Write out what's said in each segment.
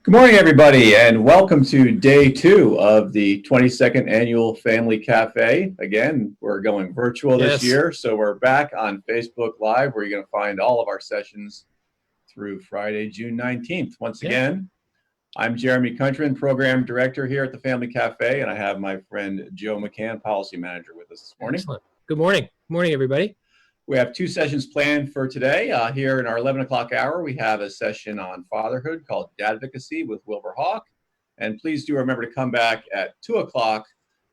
Good morning, everybody, and welcome to day 2 of the 22nd Annual Family Cafe. Again, we're going virtual this year, so we're back on Facebook Live, where you're going to find all of our sessions through Friday, June 19th. Once again, I'm Jeremy Countryman, Program Director here at the Family Cafe, and I have my friend Joe McCann, Policy Manager, with us this morning. Excellent. Good morning. Good morning, everybody. We have 2 sessions planned for today. Here in our 11 o'clock hour, we have a session on fatherhood called Dadvocacy with Wilbur Hawke. And please do remember to come back at 2 o'clock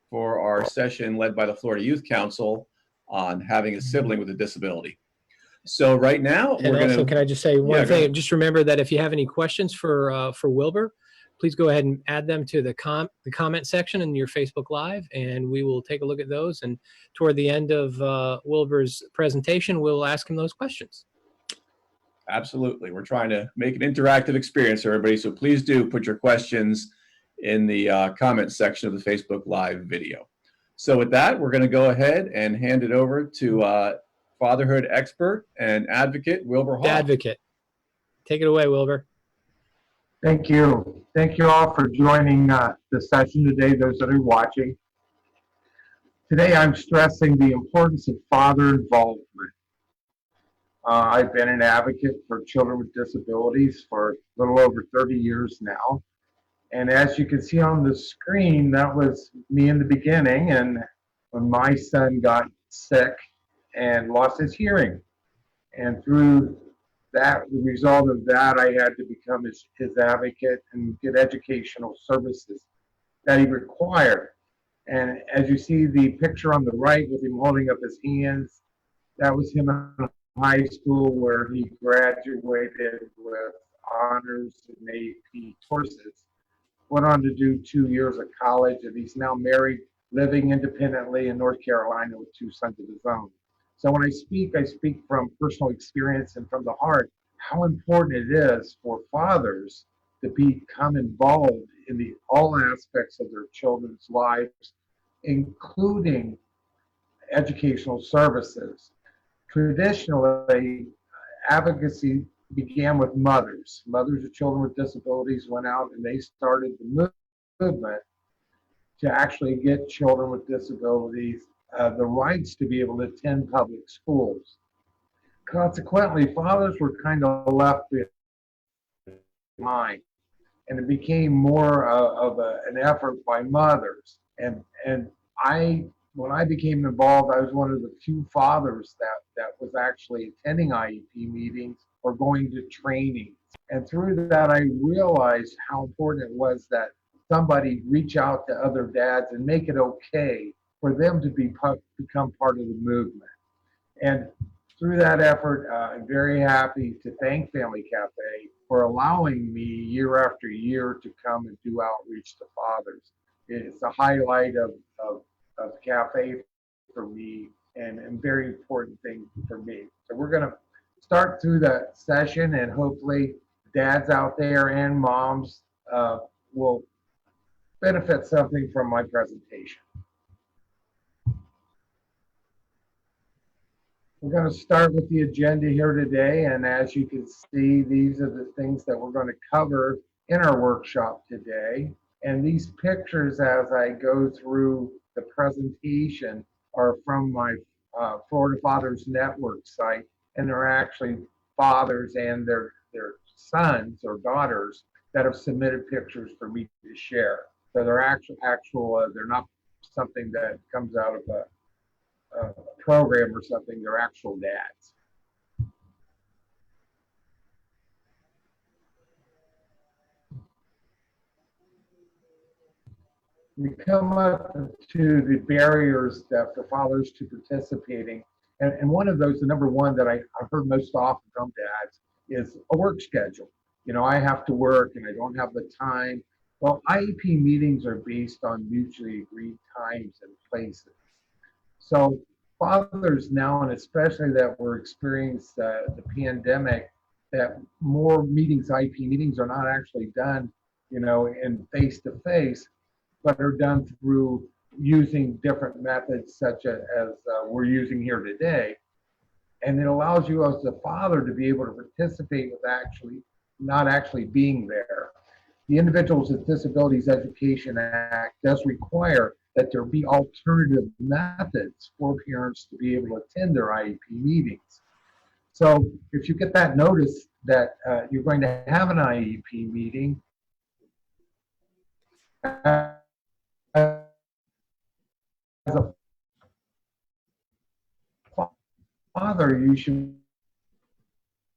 for our session led by the Florida Youth Council on having a sibling with a disability. So right now, and also, can I just say one thing? Just remember that if you have any questions for Wilbur, please go ahead and add them to the comment section in your Facebook Live, and we will take a look at those. And toward the end of Wilbur's presentation, we'll ask him those questions. Absolutely. We're trying to make an interactive experience for everybody, so please do put your questions in the comment section of the Facebook Live video. So with that, we're going to go ahead and hand it over to fatherhood expert and advocate, Wilbur Hawke. Advocate. Take it away, Wilbur. Thank you. Thank you all for joining the session today, those that are watching. Today I'm stressing the importance of father involvement. I've been an advocate for children with disabilities for a little over 30 years now. And as you can see on the screen, that was me in the beginning, and when my son got sick and lost his hearing. And through that, the result of that, I had to become his advocate and get educational services that he required. And as you see the picture on the right with him holding up his hands, that was him in high school, where he graduated with honors in AP courses. Went on to do 2 years of college, and he's now married, living independently in North Carolina with 2 sons of his own. So when I speak from personal experience and from the heart, how important it is for fathers to become involved in all aspects of their children's lives, including educational services. Traditionally, advocacy began with mothers. Mothers of children with disabilities went out and they started the movement to actually get children with disabilities the rights to be able to attend public schools. Consequently, fathers were kind of left behind, and it became more of an effort by mothers. And when I became involved, I was one of the few fathers that was actually attending IEP meetings or going to training. And through that, I realized how important it was that somebody reach out to other dads and make it okay for them to become part of the movement. And through that effort, I'm very happy to thank Family Cafe for allowing me year after year to come and do outreach to fathers. It's a highlight of Cafe for me, and a very important thing for me. So we're going to start through the session, and hopefully dads out there and moms will benefit something from my presentation. We're going to start with the agenda here today, and as you can see, these are the things that we're going to cover in our workshop today. And these pictures, as I go through the presentation, are from my Florida Fathers Network site, and they're actually fathers and their sons or daughters that have submitted pictures for me to share. So they're actual they're not something that comes out of a program or something, they're actual dads. We come up to the barriers that for fathers to participating, and one of those, the number one that I've heard most often from dads, is a work schedule. You know, I have to work and I don't have the time. Well, IEP meetings are based on mutually agreed times and places. So fathers now, and especially that we're experiencing the pandemic, that more meetings, IEP meetings, are not actually done, you know, in face-to-face, but are done through using different methods such as we're using here today. And it allows you as a father to be able to participate with not actually being there. the Individuals with Disabilities Education Act does require that there be alternative methods for parents to be able to attend their IEP meetings. So if you get that notice that you're going to have an IEP meeting, as a father, you should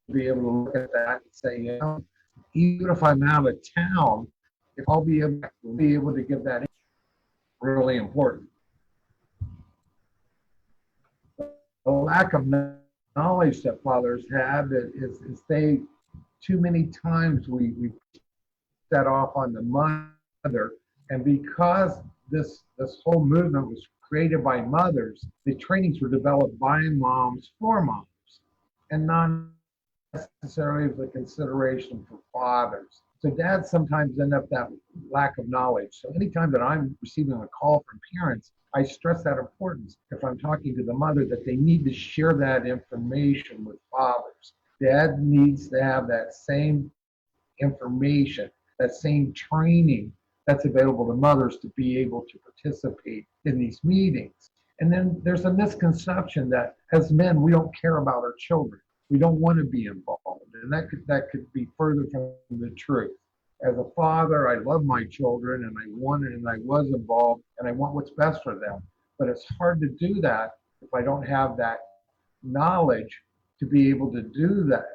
be able to look at that and say, you know, even if I'm out of town, if I'll be able to give that, really important. The lack of knowledge that fathers have is they, too many times we set off on the mother, and because this whole movement was created by mothers, the trainings were developed by moms for moms, and not necessarily the consideration for fathers. So dads sometimes end up that lack of knowledge. So anytime that I'm receiving a call from parents, I stress that importance, if I'm talking to the mother, that they need to share that information with fathers. Dad needs to have that same information, that same training that's available to mothers to be able to participate in these meetings. And then there's a misconception that as men, we don't care about our children. We don't want to be involved. And that could be further from the truth. As a father, I love my children, and I wanted and I was involved, and I want what's best for them. But it's hard to do that if I don't have that knowledge to be able to do that,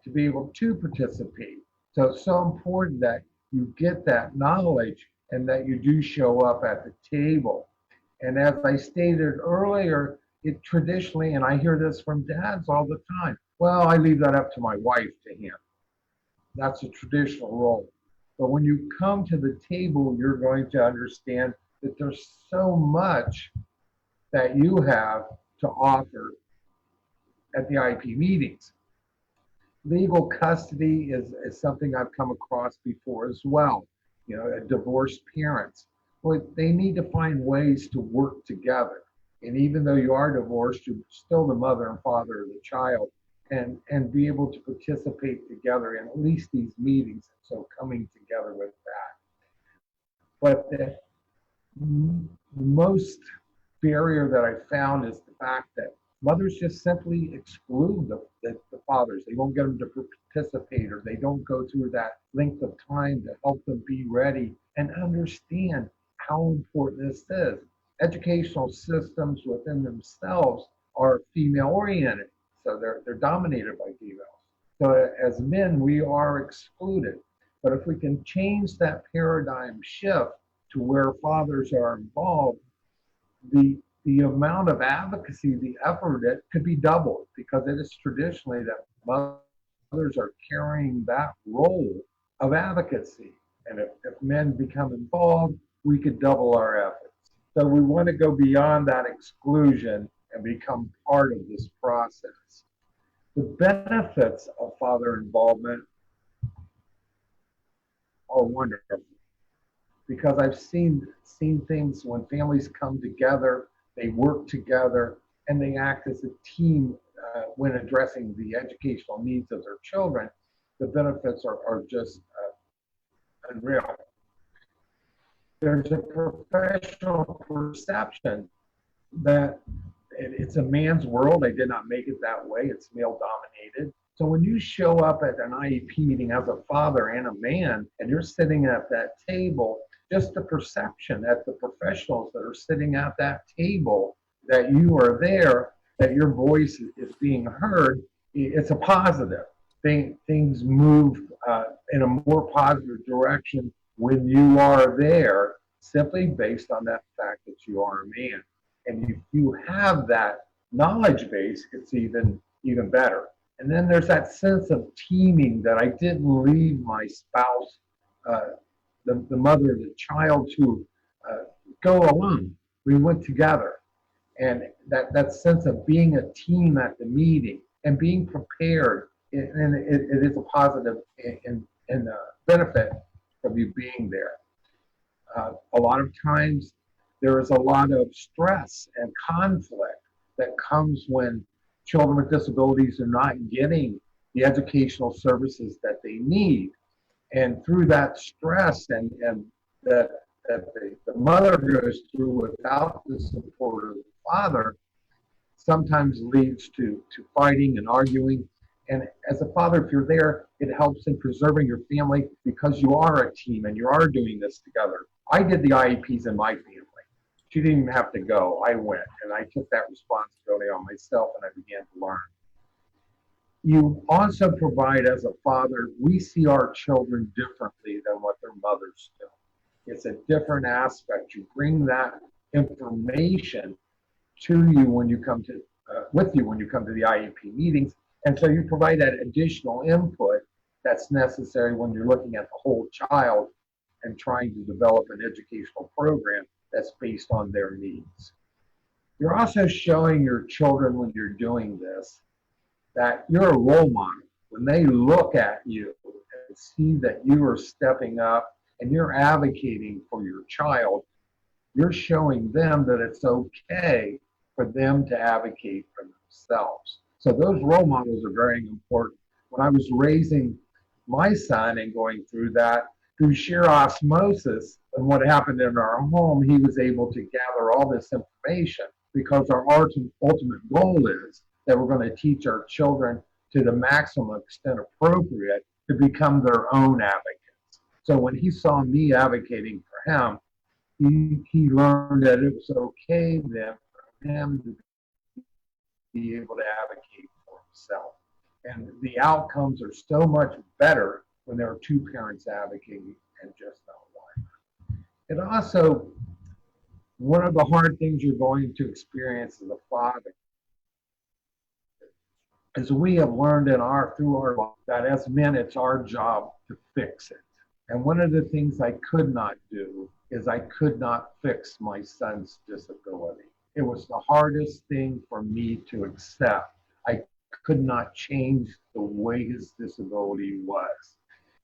to be able to participate. So it's so important that you get that knowledge and that you do show up at the table. And as I stated earlier, it traditionally, and I hear this from dads all the time, well, I leave that up to my wife to handle. That's a traditional role. But when you come to the table, you're going to understand that there's so much that you have to offer at the IEP meetings. Legal custody is something I've come across before as well. You know, divorced parents. Well, they need to find ways to work together. And even though you are divorced, you're still the mother and father of the child, and be able to participate together in at least these meetings. So coming together with that. But the most barrier that I found is the fact that mothers just simply exclude the fathers. They won't get them to participate, or they don't go through that length of time to help them be ready and understand how important this is. Educational systems within themselves are female oriented, so they're dominated by females. So as men, we are excluded. But if we can change that paradigm shift to where fathers are involved, the amount of advocacy, the effort, it could be doubled, because it is traditionally that mothers are carrying that role of advocacy. And if men become involved, we could double our efforts. So we want to go beyond that exclusion and become part of this process. The benefits of father involvement are wonderful, because I've seen things when families come together, they work together, and they act as a team when addressing the educational needs of their children. The benefits are just unreal. There's a professional perception that it's a man's world. I did not make it that way. It's male dominated. So when you show up at an IEP meeting as a father and a man, and you're sitting at that table, just the perception that the professionals that are sitting at that table, that you are there, that your voice is being heard, it's a positive. Things move in a more positive direction when you are there, simply based on that fact that you are a man. And if you have that knowledge base, it's even better. And then there's that sense of teaming, that I didn't leave my spouse, the mother of the child, to go alone. We went together. And that sense of being a team at the meeting and being prepared, and it is a positive and benefit of you being there. A lot of times there is a lot of stress and conflict that comes when children with disabilities are not getting the educational services that they need. And through that stress and that the mother goes through without the support of the father, sometimes leads to fighting and arguing. And as a father, if you're there, it helps in preserving your family because you are a team and you are doing this together. I did the IEPs in my family. She didn't even have to go. I went and I took that responsibility on myself and I began to learn. You also provide, as a father, we see our children differently than what their mothers do. It's a different aspect. You bring that information to you when you come to with you when you come to the IEP meetings, and so you provide that additional input that's necessary when you're looking at the whole child and trying to develop an educational program that's based on their needs. You're also showing your children when you're doing this that you're a role model. When they look at you and see that you are stepping up and you're advocating for your child, you're showing them that it's okay for them to advocate for themselves. So those role models are very important. When I was raising my son and going through that, through sheer osmosis, and what happened in our home, he was able to gather all this information because our ultimate goal is that we're going to teach our children to the maximum extent appropriate to become their own advocates. So when he saw me advocating for him, he learned that it was okay then for him to be able to advocate for himself. And the outcomes are so much better when there are two parents advocating and just not one. And also, one of the hard things you're going to experience as a father is we have learned through our life that as men, it's our job to fix it. And one of the things I could not do is I could not fix my son's disability. It was the hardest thing for me to accept. I could not change the way his disability was.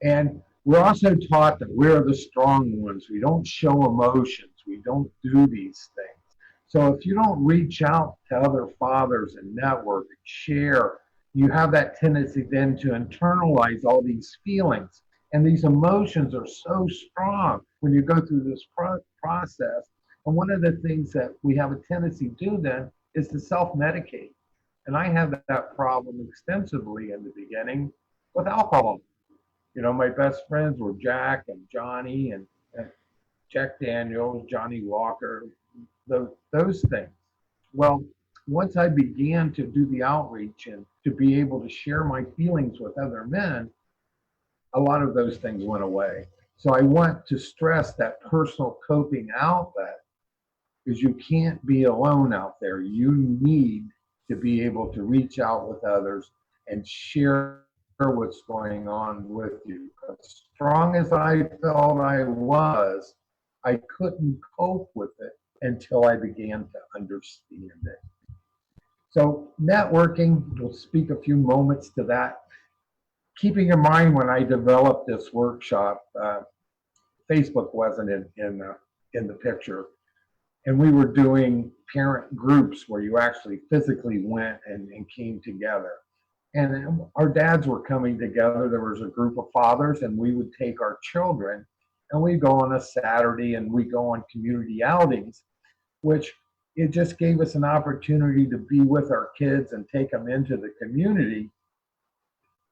And we're also taught that we're the strong ones. We don't show emotions. We don't do these things. So if you don't reach out to other fathers and network and share, you have that tendency then to internalize all these feelings. And these emotions are so strong when you go through this process. And one of the things that we have a tendency to do then is to self-medicate. And I had that problem extensively in the beginning with alcohol. You know, my best friends were Jack and Johnny and Jack Daniels, Johnny Walker, those things. Well, once I began to do the outreach and to be able to share my feelings with other men, a lot of those things went away. So I want to stress that personal coping outlet, because you can't be alone out there. You need to be able to reach out with others and share what's going on with you. As strong as I felt I was, I couldn't cope with it until I began to understand it. So networking, we'll speak a few moments to that. Keeping in mind when I developed this workshop, Facebook wasn't in the picture. And we were doing parent groups where you actually physically went and came together. And our dads were coming together. There was a group of fathers, and we would take our children, and we'd go on a Saturday, and we'd go on community outings, which it just gave us an opportunity to be with our kids and take them into the community,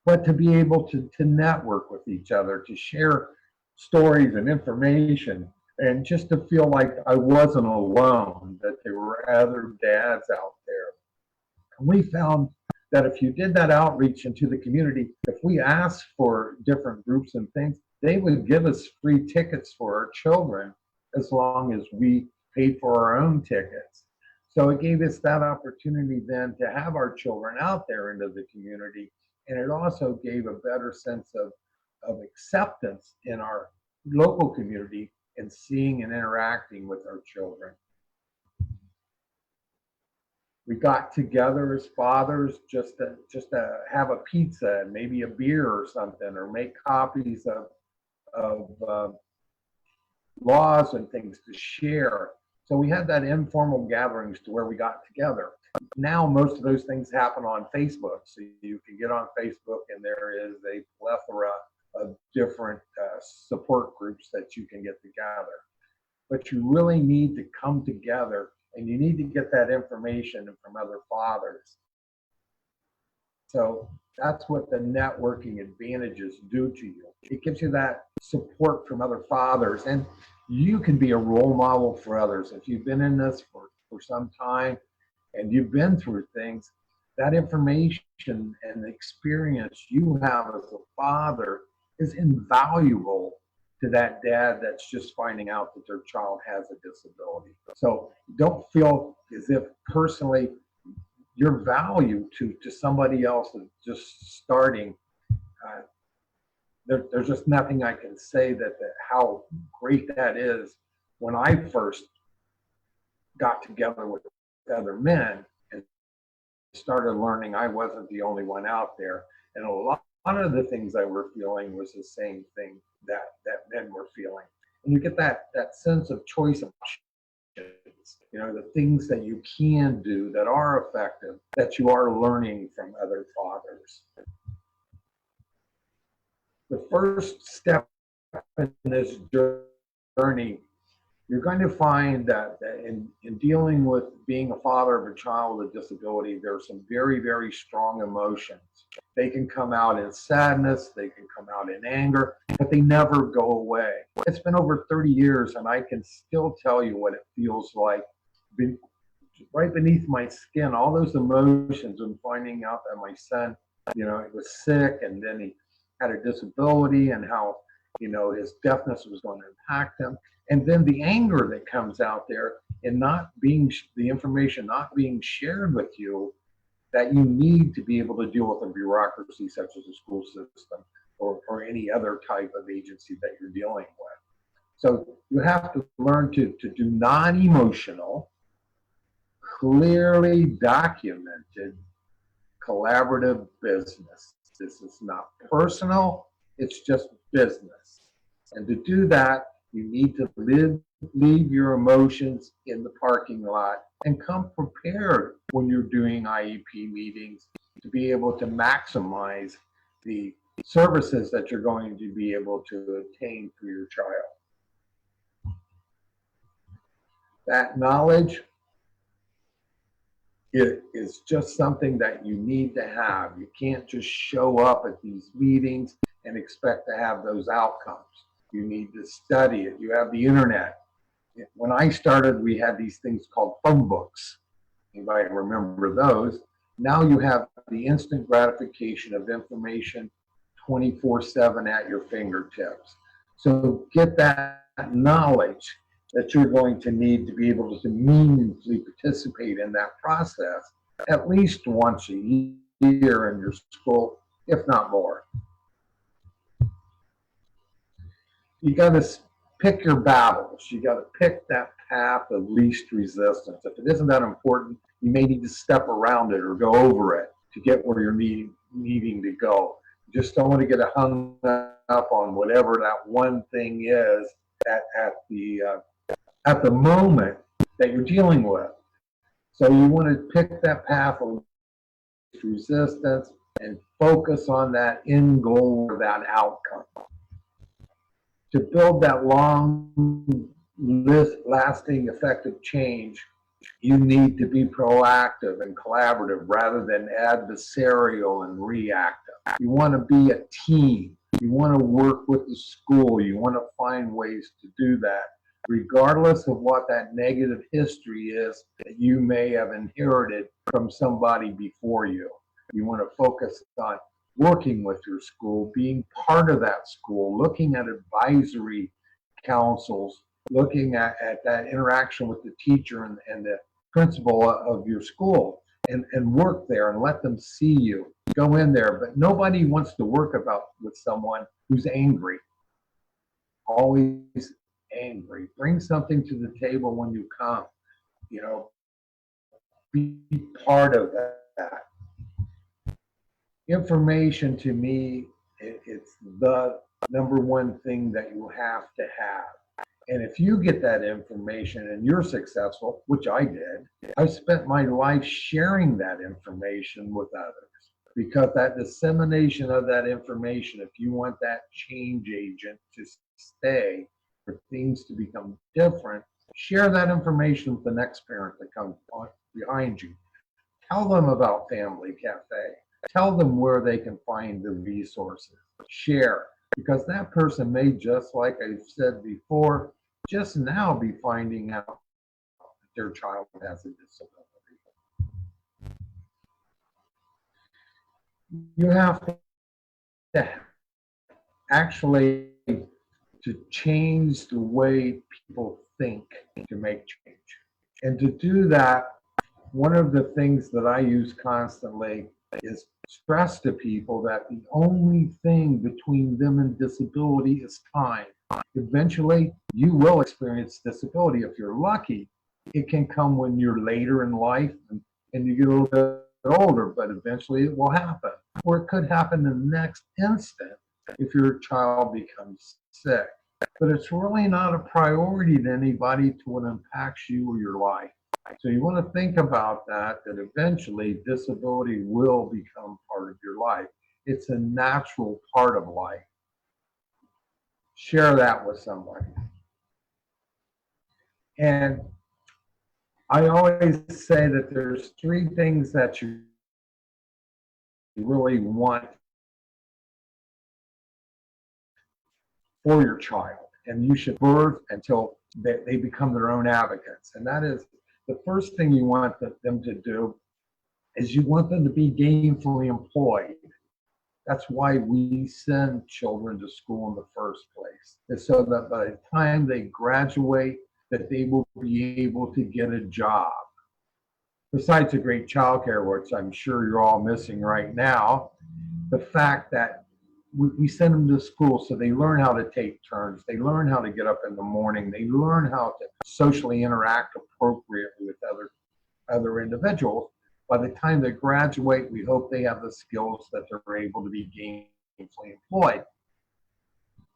but to be able to network with each other, to share stories and information, and just to feel like I wasn't alone, that there were other dads out there. And we found that if you did that outreach into the community, if we asked for different groups and things, they would give us free tickets for our children as long as we paid for our own tickets. So it gave us that opportunity then to have our children out there into the community. And it also gave a better sense of acceptance in our local community and seeing and interacting with our children. We got together as fathers just to have a pizza and maybe a beer or something, or make copies of laws and things to share. So we had that informal gatherings to where we got together. Now most of those things happen on Facebook. So you can get on Facebook and there is a plethora of different support groups that you can get together. But you really need to come together, and you need to get that information from other fathers. So that's what the networking advantages do to you. It gives you that support from other fathers, and you can be a role model for others. If you've been in this for some time and you've been through things, that information and the experience you have as a father is invaluable to that dad that's just finding out that their child has a disability. So don't feel as if personally your value to somebody else is just starting. There's just nothing I can say that how great that is. When I first got together with other men and started learning I wasn't the only one out there, and a lot of the things I were feeling was the same thing that men were feeling. And you get that sense of choice of options, you know, the things that you can do that are effective, that you are learning from other fathers. The first step in this journey, you're going to find that in dealing with being a father of a child with a disability, there are some very, very strong emotions. They can come out in sadness, they can come out in anger, but they never go away. It's been over 30 years, and I can still tell you what it feels like right beneath my skin, all those emotions, and finding out that my son, you know, he was sick, and then he had a disability, and how, you know, his deafness was going to impact him. And then the anger that comes out there and not being, the information not being shared with you that you need to be able to deal with a bureaucracy such as a school system or any other type of agency that you're dealing with. So you have to learn to do non-emotional, clearly documented, collaborative business. This is not personal, it's just business. And to do that, you need to leave your emotions in the parking lot and come prepared when you're doing IEP meetings to be able to maximize the services that you're going to be able to obtain for your child. That knowledge is just something that you need to have. You can't just show up at these meetings and expect to have those outcomes. You need to study it. You have the internet. When I started, we had these things called phone books. Anybody remember those? Now you have the instant gratification of information 24/7 at your fingertips. So get that knowledge that you're going to need to be able to meaningfully participate in that process at least once a year in your school, if not more. You got to pick your battles. You got to pick that path of least resistance. If it isn't that important, you may need to step around it or go over it to get where you're needing to go. You just don't want to get hung up on whatever that one thing is at the moment that you're dealing with. So you want to pick that path of least resistance and focus on that end goal or that outcome. To build that long, lasting, effective change, you need to be proactive and collaborative rather than adversarial and reactive. You want to be a team. You want to work with the school. You want to find ways to do that, regardless of what that negative history is that you may have inherited from somebody before you. You want to focus on working with your school, being part of that school, looking at advisory councils, looking at that interaction with the teacher and the principal of your school, and work there and let them see you. Go in there, but nobody wants to work with someone who's angry. Always angry. Bring something to the table when you come. You know, be part of that. Information to me, it's the number one thing that you have to have. And if you get that information and you're successful, which I did, I spent my life sharing that information with others. because that dissemination of that information, if you want that change agent to stay, for things to become different, share that information with the next parent that comes behind you. Tell them about Family Cafe. Tell them where they can find the resources. Share, because that person may, just like I said before, just now be finding out that their child has a disability. You have to actually to change the way people think to make change. And to do that, one of the things that I use constantly is stress to people that the only thing between them and disability is time. Eventually, you will experience disability. If you're lucky, it can come when you're later in life and you get a little bit older, but eventually it will happen. Or it could happen the next instant if your child becomes sick. But it's really not a priority to anybody to what impacts you or your life. So you want to think about that eventually disability will become part of your life. It's a natural part of life. Share that with somebody. And I always say that there's three things that you really want for your child, and you should birth until they become their own advocates. And that is, the first thing you want them to do is you want them to be gainfully employed. That's why we send children to school in the first place, is so that by the time they graduate, that they will be able to get a job. Besides the great childcare, which I'm sure you're all missing right now, the fact that we send them to school so they learn how to take turns, they learn how to get up in the morning, they learn how to socially interact appropriately with other individuals. By the time they graduate, we hope they have the skills that they're able to be gainfully employed.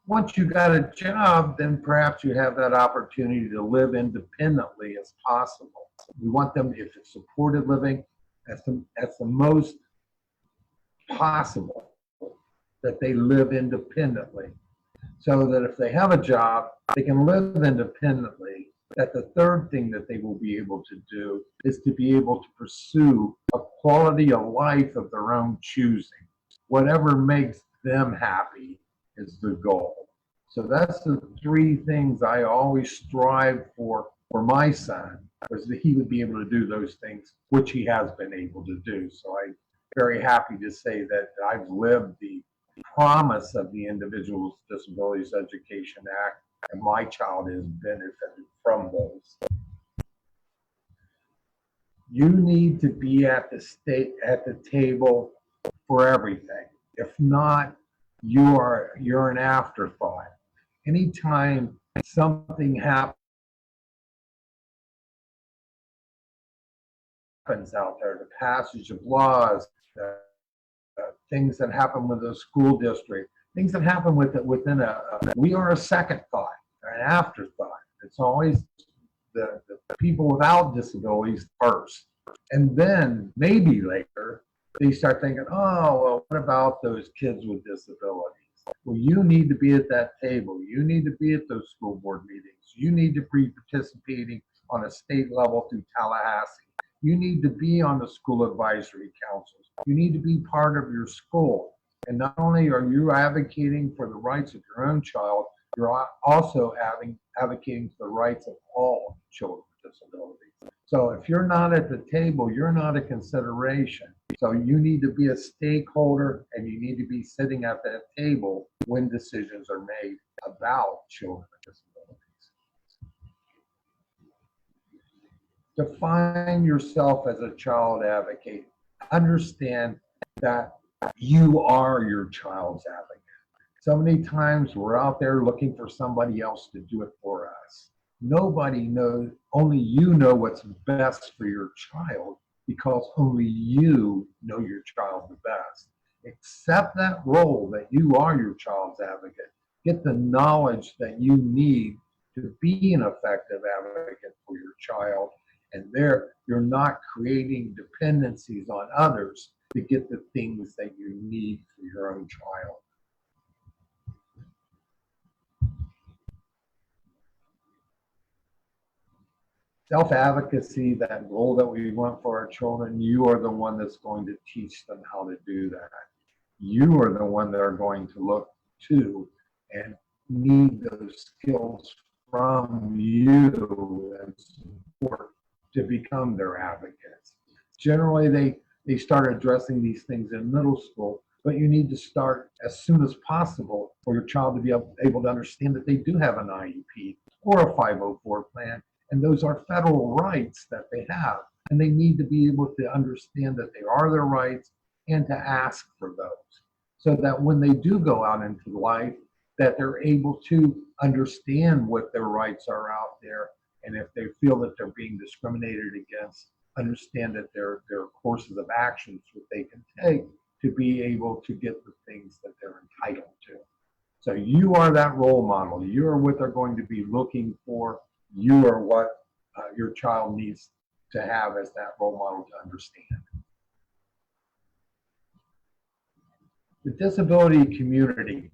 Once you got a job, then perhaps you have that opportunity to live independently as possible. We want them, if it's supported living, as the most possible, that they live independently. So that if they have a job, they can live independently. That the third thing that they will be able to do is to be able to pursue a quality of life of their own choosing. Whatever makes them happy is the goal. So that's the three things I always strive for my son, was that he would be able to do those things, which he has been able to do. So I'm very happy to say that I've lived the promise of the Individuals with Disabilities Education Act, and my child has benefited from those. You need to be at the table for everything. If not, you're an afterthought. Anytime something happens out there, the passage of laws, things that happen with a school district, things that happen within we are a second thought, an afterthought. It's always the people without disabilities first. And then maybe later, they start thinking, oh, well, what about those kids with disabilities? Well, you need to be at that table. You need to be at those school board meetings. You need to be participating on a state level through Tallahassee. You need to be on the school advisory councils. You need to be part of your school. And not only are you advocating for the rights of your own child, you're also advocating for the rights of all children with disabilities. So if you're not at the table, you're not a consideration. So you need to be a stakeholder, and you need to be sitting at that table when decisions are made about children with disabilities. Define yourself as a child advocate. Understand that you are your child's advocate. So many times we're out there looking for somebody else to do it for us. Nobody knows, only you know what's best for your child, because only you know your child the best. Accept that role that you are your child's advocate. Get the knowledge that you need to be an effective advocate for your child. And there, you're not creating dependencies on others. to get the things that you need for your own child. Self-advocacy, that role that we want for our children, you are the one that's going to teach them how to do that. You are the one that are going to look to and need those skills from you and support to become their advocates. Generally, they start addressing these things in middle school, but you need to start as soon as possible for your child to be able to understand that they do have an IEP or a 504 plan, and those are federal rights that they have. And they need to be able to understand that they are their rights and to ask for those, so that when they do go out into life, that they're able to understand what their rights are out there. And if they feel that they're being discriminated against, understand that there are courses of actions that they can take to be able to get the things that they're entitled to. So you are that role model. You are what they're going to be looking for. You are what your child needs to have as that role model to understand. The disability community.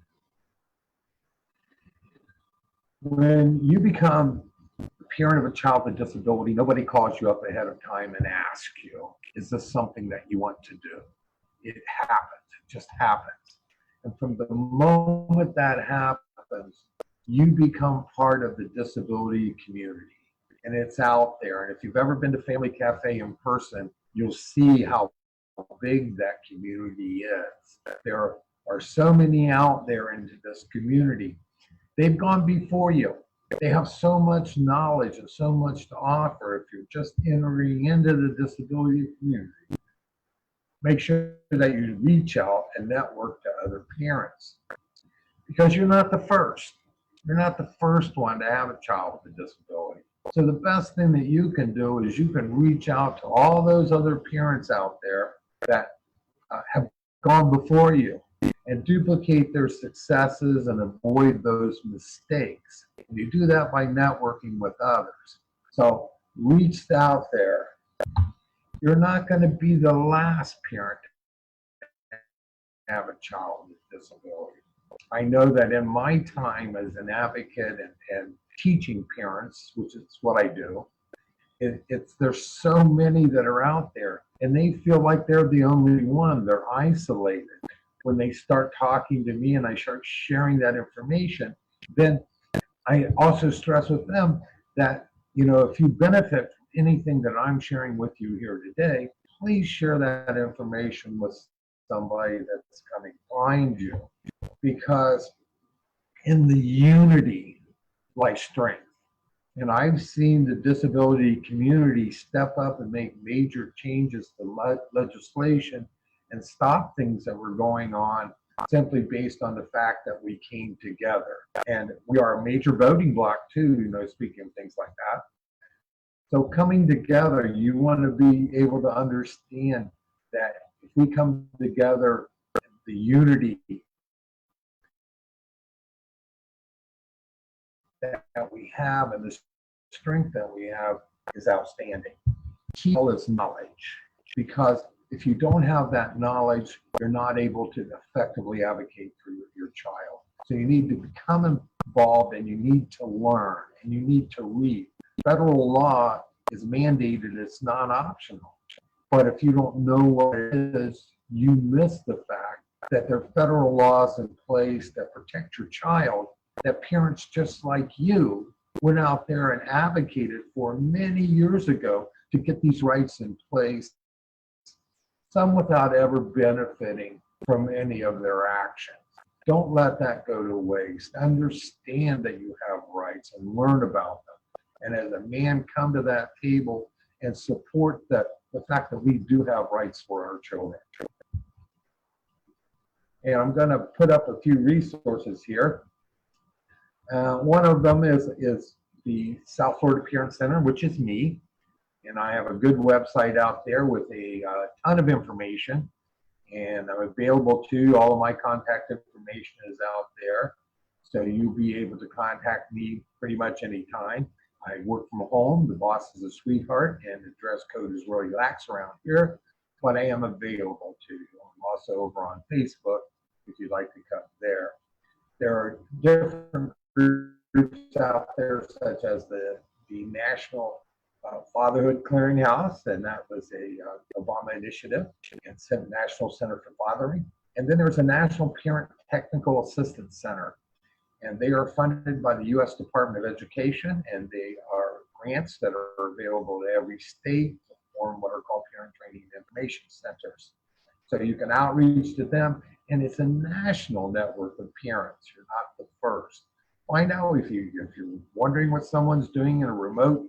When you become a parent of a child with a disability, nobody calls you up ahead of time and asks you, is this something that you want to do? It happens. It just happens. And from the moment that happens, you become part of the disability community. And it's out there. And if you've ever been to Family Cafe in person, you'll see how big that community is. There are so many out there into this community. They've gone before you. They have so much knowledge and so much to offer. If you're just entering into the disability community, make sure that you reach out and network to other parents, because you're not the first. You're not the first one to have a child with a disability. So the best thing that you can do is you can reach out to all those other parents out there that have gone before you and duplicate their successes and avoid those mistakes. And you do that by networking with others. So reach out there. You're not going to be the last parent to have a child with disability. I know that in my time as an advocate and teaching parents, which is what I do, there's so many that are out there, and they feel like they're the only one. They're isolated. When they start talking to me and I start sharing that information, then I also stress with them that, if you benefit from anything that I'm sharing with you here today, please share that information with somebody that's coming behind you, because in the unity lies strength. And I've seen the disability community step up and make major changes to legislation and stop things that were going on simply based on the fact that we came together. And we are a major voting bloc too, speaking of things like that. So coming together, you want to be able to understand that if we come together, the unity that we have and the strength that we have is outstanding. Key is knowledge, because if you don't have that knowledge, you're not able to effectively advocate for your child. So you need to become involved, and you need to learn, and you need to read. Federal law is mandated, it's not optional. But if you don't know what it is, you miss the fact that there are federal laws in place that protect your child, that parents just like you went out there and advocated for many years ago to get these rights in place, some without ever benefiting from any of their actions. Don't let that go to waste. Understand that you have rights and learn about them. And as a man, come to that table and support the fact that we do have rights for our children. And I'm going to put up a few resources here. One of them is the South Florida Parent Center, which is me. And I have a good website out there with a ton of information. And I'm available to all of my contact information is out there. So you'll be able to contact me pretty much anytime. I work from home. The boss is a sweetheart, and the dress code is really lax around here. but I am available to you. I'm also over on Facebook if you'd like to come there. There are different groups out there, such as the National Fatherhood Clearinghouse, and that was a Obama initiative, and National Center for Fathering. And then there's a National Parent Technical Assistance Center, and they are funded by the U.S. Department of Education, and they are grants that are available to every state to form what are called parent training and information centers. So you can outreach to them, and it's a national network of parents. You're not the first. Find out if you're wondering what someone's doing in a remote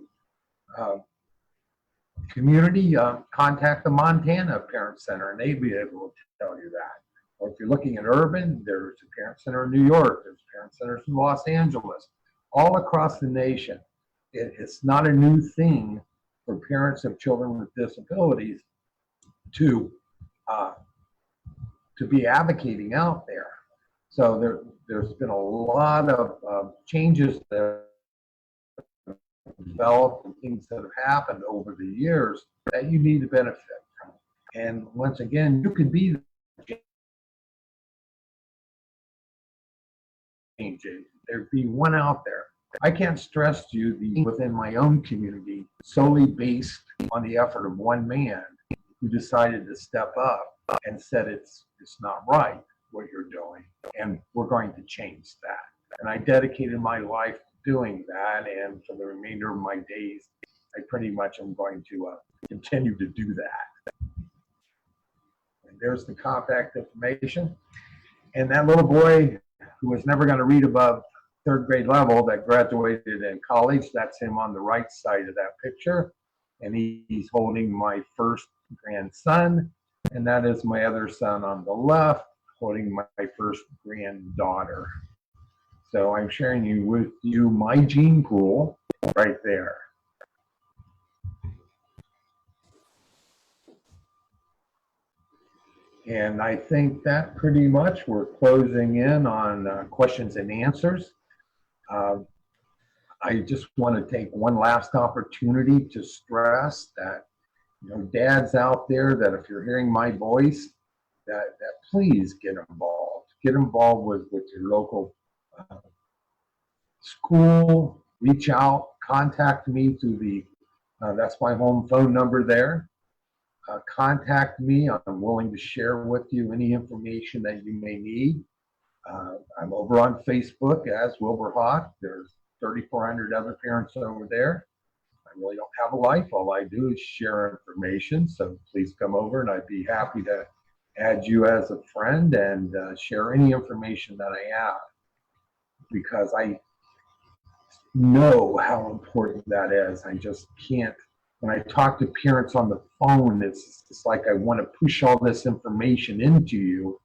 community, contact the Montana Parent Center, and they'd be able to tell you that. Or if you're looking at urban, there's a parent center in New York, there's parent centers in Los Angeles, all across the nation. It's not a new thing for parents of children with disabilities to be advocating out there. So there's been a lot of changes that have developed and things that have happened over the years that you need to benefit from. And once again, you could be the change agent. There'd be one out there. I can't stress to you the within my own community solely based on the effort of one man who decided to step up and said it's not right what you're doing, and we're going to change that. And I dedicated my life to doing that, and for the remainder of my days, I pretty much am going to continue to do that. And there's the contact information. And that little boy who was never going to read above third grade level that graduated in college, that's him on the right side of that picture. And he's holding my first grandson, and that is my other son on the left, holding my first granddaughter. So I'm sharing with you my gene pool right there. And I think that pretty much we're closing in on questions and answers. I just want to take one last opportunity to stress that, you know, dads out there, that if you're hearing my voice, that please get involved. Get involved with your local school. Reach out, contact me through the, that's my home phone number there. Contact me. I'm willing to share with you any information that you may need. I'm over on Facebook as Wilbur Hawke. There's 3,400 other parents over there. I really don't have a life. All I do is share information. So please come over, and I'd be happy to add you as a friend and share any information that I have, because I know how important that is. I just can't. When I talk to parents on the phone, it's like I want to push all this information into you,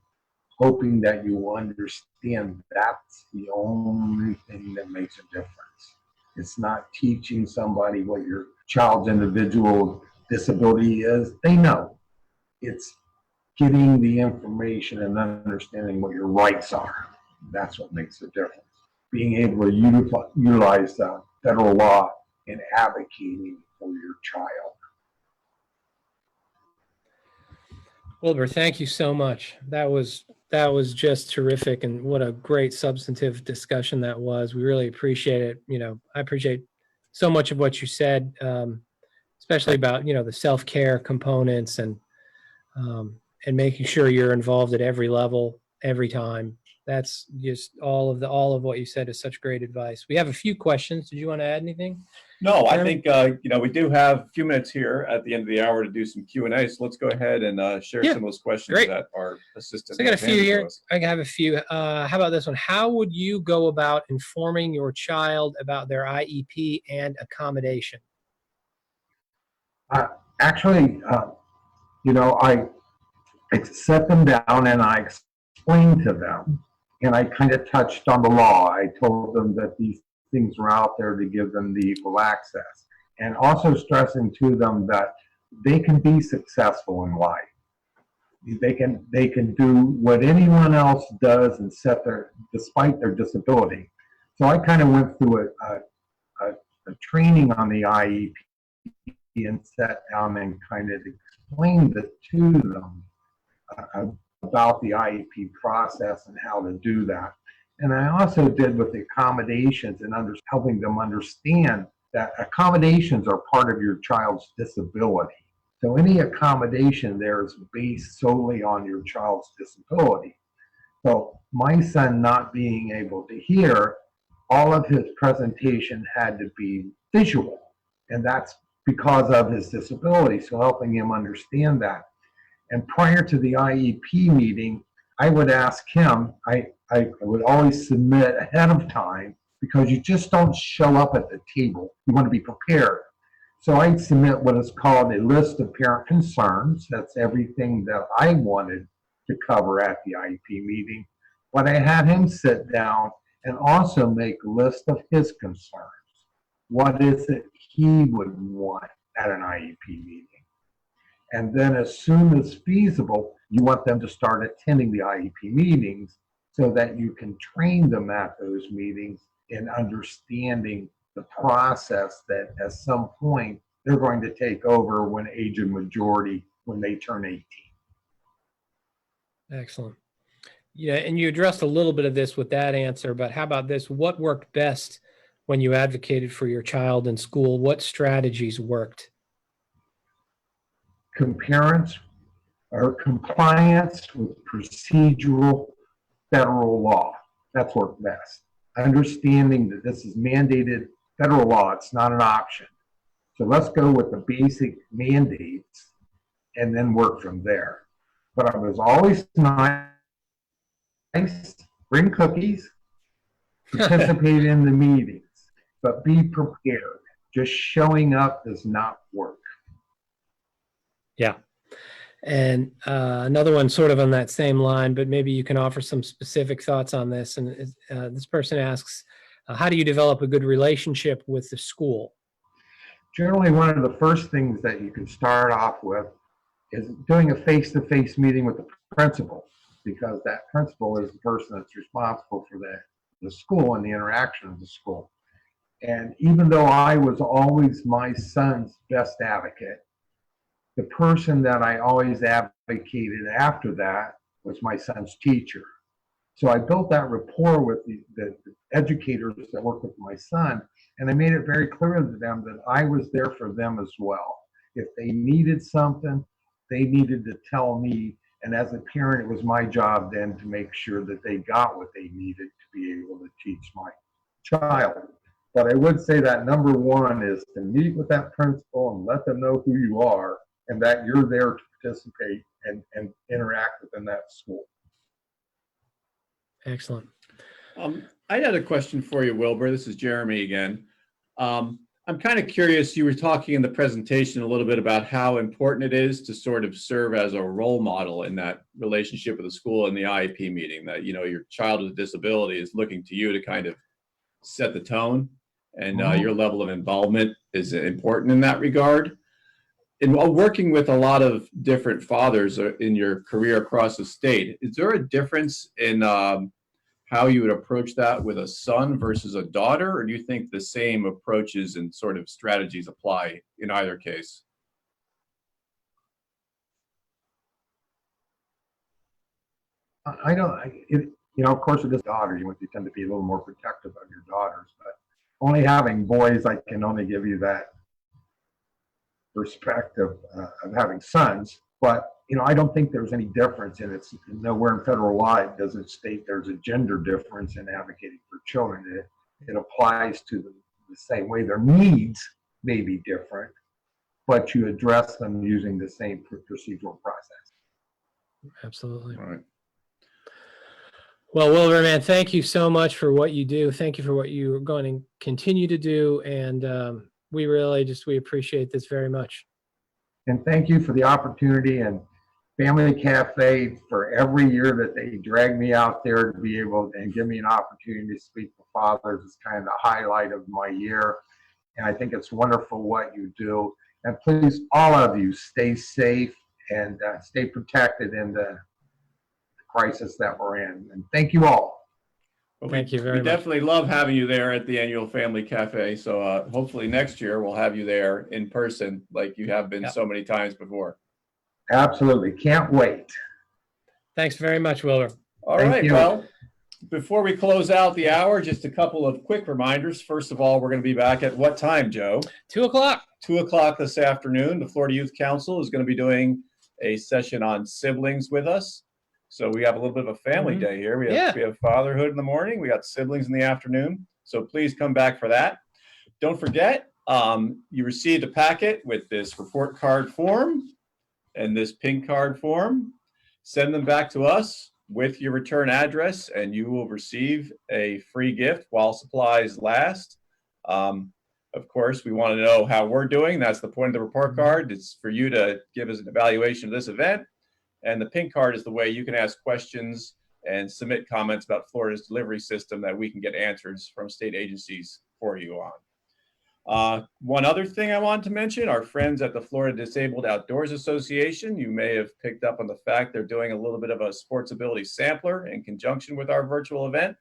hoping that you will understand that's the only thing that makes a difference. It's not teaching somebody what your child's individual disability is. They know. It's getting the information and understanding what your rights are. That's what makes a difference. Being able to utilize federal law in advocating for your child. Wilbur, thank you so much. That was just terrific, and what a great substantive discussion that was. We really appreciate it. You know, I appreciate so much of what you said, especially about, you know, the self-care components and making sure you're involved at every level, every time. That's just all of what you said is such great advice. We have a few questions. Did you want to add anything? No, I think, you know, we do have a few minutes here at the end of the hour to do some Q&A. So let's go ahead and share some of those questions that our assistant. So I got a few here. I have a few. How about this one? How would you go about informing your child about their IEP and accommodation? Actually, you know, I set them down and I explained to them, and I kind of touched on the law. I told them that these things were out there to give them the equal access, and also stressing to them that they can be successful in life. They can do what anyone else does and despite their disability. So I kind of went through a training on the IEP and sat down and kind of explained it to them about the IEP process and how to do that. And I also did with the accommodations and helping them understand that accommodations are part of your child's disability. So any accommodation there is based solely on your child's disability. So my son not being able to hear, all of his presentation had to be visual. And that's because of his disability. So helping him understand that. And prior to the IEP meeting, I would ask him, I would always submit ahead of time, because you just don't show up at the table. You want to be prepared. So I'd submit what is called a list of parent concerns. That's everything that I wanted to cover at the IEP meeting. But I had him sit down and also make a list of his concerns. What is it he would want at an IEP meeting? And then as soon as feasible, you want them to start attending the IEP meetings so that you can train them at those meetings in understanding the process that at some point they're going to take over when age of majority, when they turn 18. Excellent. Yeah, and you addressed a little bit of this with that answer, but how about this? What worked best when you advocated for your child in school? What strategies worked? Compliance with procedural federal law. That's worked best. Understanding that this is mandated federal law, it's not an option. So let's go with the basic mandates and then work from there. But I was always nice, bring cookies, participate in the meetings, but be prepared. Just showing up does not work. Yeah. And another one sort of on that same line, but maybe you can offer some specific thoughts on this. And this person asks, how do you develop a good relationship with the school? Generally, one of the first things that you can start off with is doing a face-to-face meeting with the principal, because that principal is the person that's responsible for the school and the interaction of the school. And even though I was always my son's best advocate, the person that I always advocated after that was my son's teacher. So I built that rapport with the educators that work with my son, and I made it very clear to them that I was there for them as well. If they needed something, they needed to tell me, and as a parent, it was my job then to make sure that they got what they needed to be able to teach my child. But I would say that number one is to meet with that principal and let them know who you are, and that you're there to participate and interact within that school. Excellent. I had a question for you, Wilbur. This is Jeremy again. I'm kind of curious, you were talking in the presentation a little bit about how important it is to sort of serve as a role model in that relationship with the school and the IEP meeting, that, you know, your child with a disability is looking to you to kind of set the tone, and your level of involvement is important in that regard. In working with a lot of different fathers in your career across the state, is there a difference in how you would approach that with a son versus a daughter, or do you think the same approaches and sort of strategies apply in either case? Of course, with daughters, you tend to be a little more protective of your daughters, but only having boys, I can only give you that perspective of having sons. But I don't think there's any difference in it. Nowhere in federal law it doesn't state there's a gender difference in advocating for children. It applies to them the same way. Their needs may be different, but you address them using the same procedural process. Absolutely. All right. Well, Wilbur, man, thank you so much for what you do. Thank you for what you're going to continue to do. And we appreciate this very much. And thank you for the opportunity, and Family Cafe for every year that they drag me out there to be able and give me an opportunity to speak to fathers is kind of the highlight of my year. And I think it's wonderful what you do. And please, all of you, stay safe and stay protected in the crisis that we're in. And thank you all. Well, thank you very much. We definitely love having you there at the annual Family Cafe. So hopefully next year we'll have you there in person like you have been so many times before. Absolutely. Can't wait. Thanks very much, Wilbur. All Thank right. you. Well, before we close out the hour, just a couple of quick reminders. First of all, we're going to be back at what time, Joe? 2 o'clock. 2 o'clock this afternoon. The Florida Youth Council is going to be doing a session on siblings with us. So we have a little bit of a family day here. We have fatherhood in the morning. We got siblings in the afternoon. So please come back for that. Don't forget, you received a packet with this report card form and this pink card form. Send them back to us with your return address, and you will receive a free gift while supplies last. Of course, we want to know how we're doing. That's the point of the report card. It's for you to give us an evaluation of this event. And the pink card is the way you can ask questions and submit comments about Florida's delivery system that we can get answers from state agencies for you on. One other thing I wanted to mention, our friends at the Florida Disabled Outdoors Association, you may have picked up on the fact they're doing a little bit of a sports ability sampler in conjunction with our virtual event.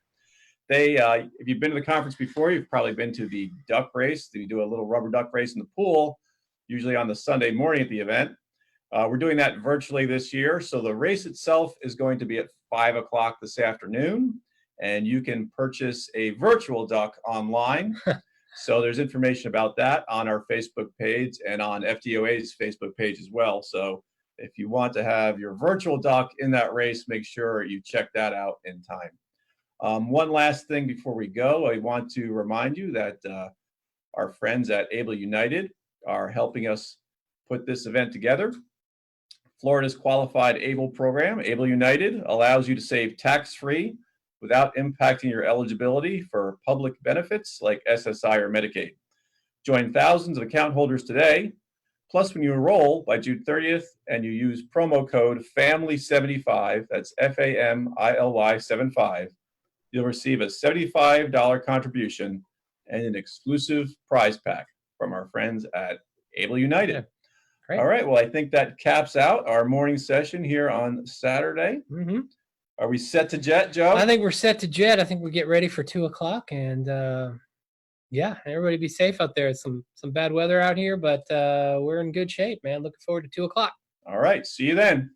They, if you've been to the conference before, you've probably been to the duck race. They do a little rubber duck race in the pool, usually on the Sunday morning at the event. We're doing that virtually this year. So the race itself is going to be at 5 o'clock this afternoon, and you can purchase a virtual duck online. So there's information about that on our Facebook page and on FDOA's Facebook page as well. So if you want to have your virtual duck in that race, make sure you check that out in time. One last thing before we go, I want to remind you that our friends at Able United are helping us put this event together. Florida's qualified ABLE program, Able United, allows you to save tax-free without impacting your eligibility for public benefits like SSI or Medicaid. Join thousands of account holders today. Plus, when you enroll by June 30th and you use promo code FAMILY75, that's FAMILY 75, you'll receive a $75 contribution and an exclusive prize pack from our friends at Able United. Yeah. Great. All right, well, I think that caps out our morning session here on Saturday. Mm-hmm. Are we set to jet, Joe? I think we're set to jet. I think we get ready for 2 o'clock, and yeah, everybody be safe out there. It's some bad weather out here, but we're in good shape, man. Looking forward to 2 o'clock. All right, see you then.